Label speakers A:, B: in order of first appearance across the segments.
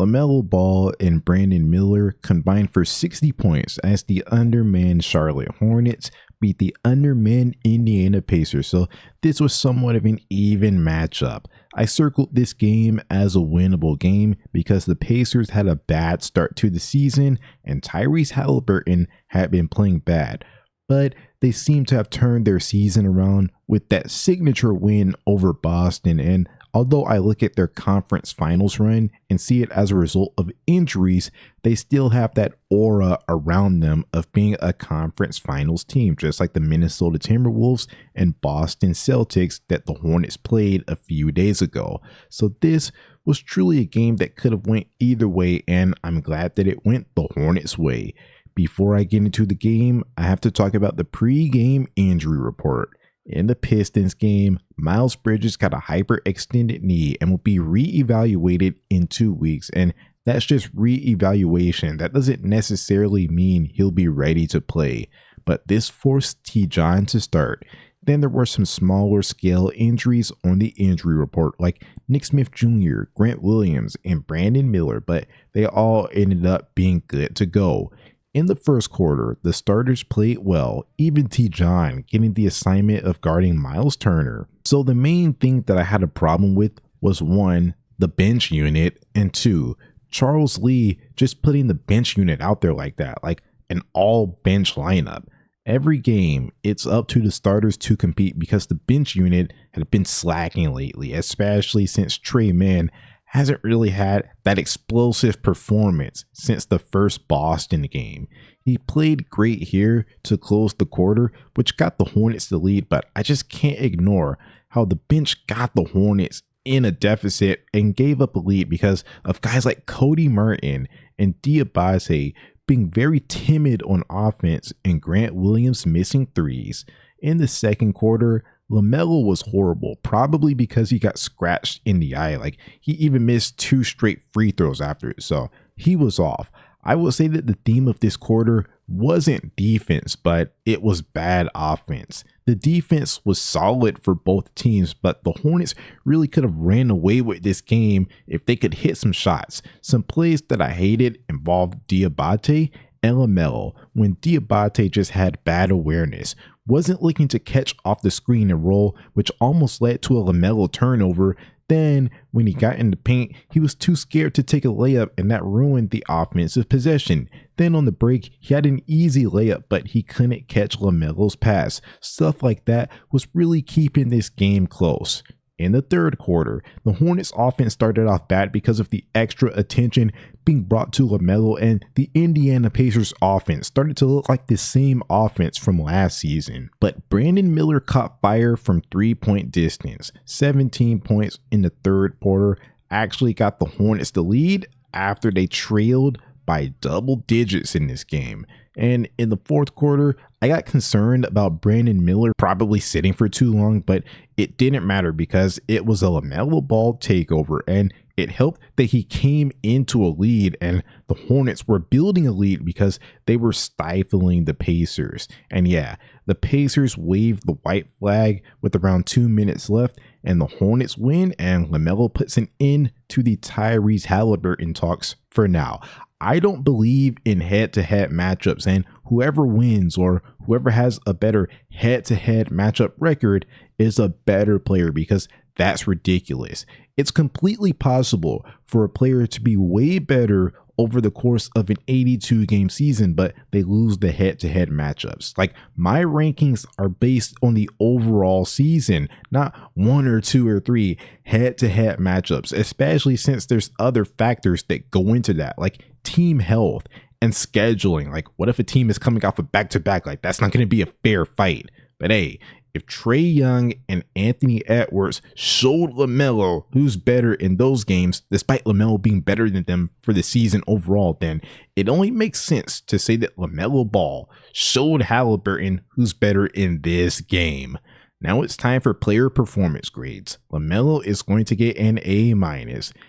A: LaMelo Ball and Brandon Miller combined for 60 points as the undermanned Charlotte Hornets beat the undermanned Indiana Pacers, so this was somewhat of an even matchup. I circled this game as a winnable game because the Pacers had a bad start to the season and Tyrese Halliburton had been playing bad, but they seem to have turned their season around with that signature win over Boston. And although I look at their conference finals run and see it as a result of injuries, they still have that aura around them of being a conference finals team, just like the Minnesota Timberwolves and Boston Celtics that the Hornets played a few days ago. So this was truly a game that could have went either way, and I'm glad that it went the Hornets' way. Before I get into the game, I have to talk about the pre-game injury report. In the Pistons game, Miles Bridges got a hyperextended knee and will be re-evaluated in 2 weeks. And that's just re-evaluation. That doesn't necessarily mean he'll be ready to play. But this forced T-John to start. Then there were some smaller scale injuries on the injury report, like Nick Smith Jr., Grant Williams, and Brandon Miller, but they all ended up being good to go. In the first quarter, the starters played well, even T-John getting the assignment of guarding Miles Turner. So the main thing that I had a problem with was 1, the bench unit, and 2, Charles Lee just putting the bench unit out there like that, like an all bench lineup. Every game, it's up to the starters to compete because the bench unit had been slacking lately, especially since Trey Mann hasn't really had that explosive performance since the first Boston game. He played great here to close the quarter, which got the Hornets the lead, but I just can't ignore how the bench got the Hornets in a deficit and gave up a lead because of guys like Cody Martin and Diabate being very timid on offense and Grant Williams missing threes. In the second quarter, LaMelo was horrible, probably because he got scratched in the eye. Like, he even missed 2 straight free throws after it, so he was off. I will say that the theme of this quarter wasn't defense, but it was bad offense. The defense was solid for both teams, but the Hornets really could have ran away with this game if they could hit some shots. Some plays that I hated involved Diabate and LaMelo, when Diabate just had bad awareness, wasn't looking to catch off the screen and roll, which almost led to a LaMelo turnover. Then when he got in the paint, he was too scared to take a layup, and that ruined the offensive possession. Then on the break, he had an easy layup, but he couldn't catch LaMelo's pass. Stuff like that was really keeping this game close. In the third quarter, the Hornets offense started off bad because of the extra attention being brought to LaMelo, and the Indiana Pacers offense started to look like the same offense from last season. But Brandon Miller caught fire from 3-point distance. 17 points in the third quarter actually got the Hornets the lead after they trailed by double digits in this game. And in the fourth quarter, I got concerned about Brandon Miller probably sitting for too long, but it didn't matter because it was a LaMelo Ball takeover, and it helped that he came into a lead, and the Hornets were building a lead because they were stifling the Pacers. And yeah, the Pacers waved the white flag with around 2 minutes left, and the Hornets win, and LaMelo puts an end to the Tyrese Halliburton talks for now. I don't believe in head-to-head matchups, and whoever wins or whoever has a better head-to-head matchup record is a better player, because that's ridiculous. It's completely possible for a player to be way better over the course of an 82-game season, but they lose the head-to-head matchups. Like, my rankings are based on the overall season, not 1 or 2 or 3 head-to-head matchups, especially since there's other factors that go into that, like team health and scheduling. Like, what if a team is coming off a back-to-back? Like, that's not going to be a fair fight. But hey, if Trae Young and Anthony Edwards showed LaMelo who's better in those games, despite LaMelo being better than them for the season overall, then it only makes sense to say that LaMelo Ball showed Halliburton who's better in this game. Now it's time for player performance grades. LaMelo is going to get an A-.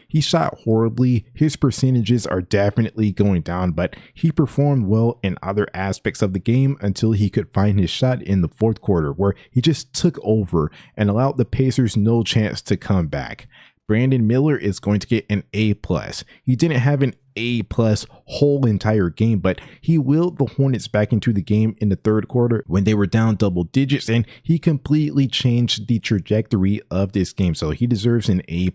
A: He shot horribly. His percentages are definitely going down, but he performed well in other aspects of the game until he could find his shot in the fourth quarter, where he just took over and allowed the Pacers no chance to come back. Brandon Miller is going to get an A+. He didn't have an A+ whole entire game, but he willed the Hornets back into the game in the third quarter when they were down double digits, and he completely changed the trajectory of this game, so he deserves an A+.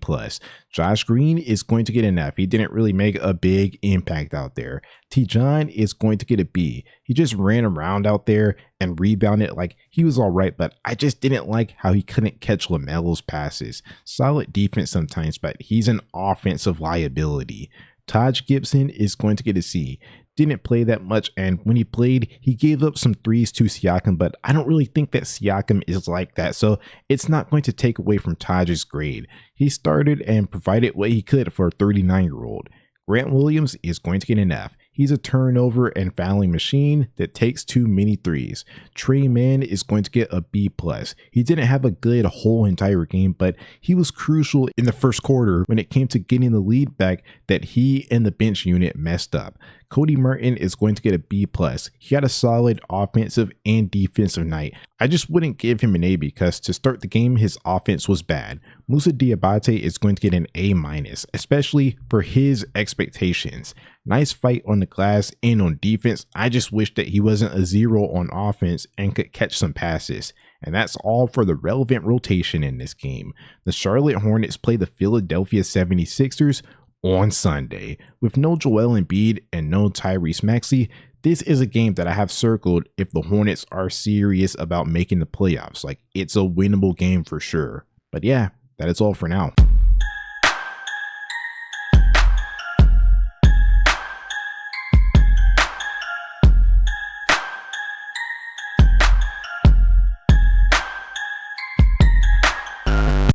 A: Josh Green is going to get an F. He didn't really make a big impact out there. T-John is going to get a B. He just ran around out there and rebounded. Like, he was all right, but I just didn't like how he couldn't catch LaMelo's passes. Solid defense sometimes, but he's an offensive liability. Taj Gibson is going to get a C. Didn't play that much, and when he played, he gave up some threes to Siakam, but I don't really think that Siakam is like that, so it's not going to take away from Taj's grade. He started and provided what he could for a 39-year-old. Grant Williams is going to get an F. He's a turnover and fouling machine that takes too many threes. Trey Mann is going to get a B+. He didn't have a good whole entire game, but he was crucial in the first quarter when it came to getting the lead back that he and the bench unit messed up. Cody Martin is going to get a B+. He had a solid offensive and defensive night. I just wouldn't give him an A because to start the game, his offense was bad. Moussa Diabate is going to get an A-, especially for his expectations. Nice fight on the glass and on defense. I just wish that he wasn't a 0 on offense and could catch some passes. And that's all for the relevant rotation in this game. The Charlotte Hornets play the Philadelphia 76ers on Sunday. With no Joel Embiid and no Tyrese Maxey, this is a game that I have circled if the Hornets are serious about making the playoffs. Like, it's a winnable game for sure. But yeah, that is all for now.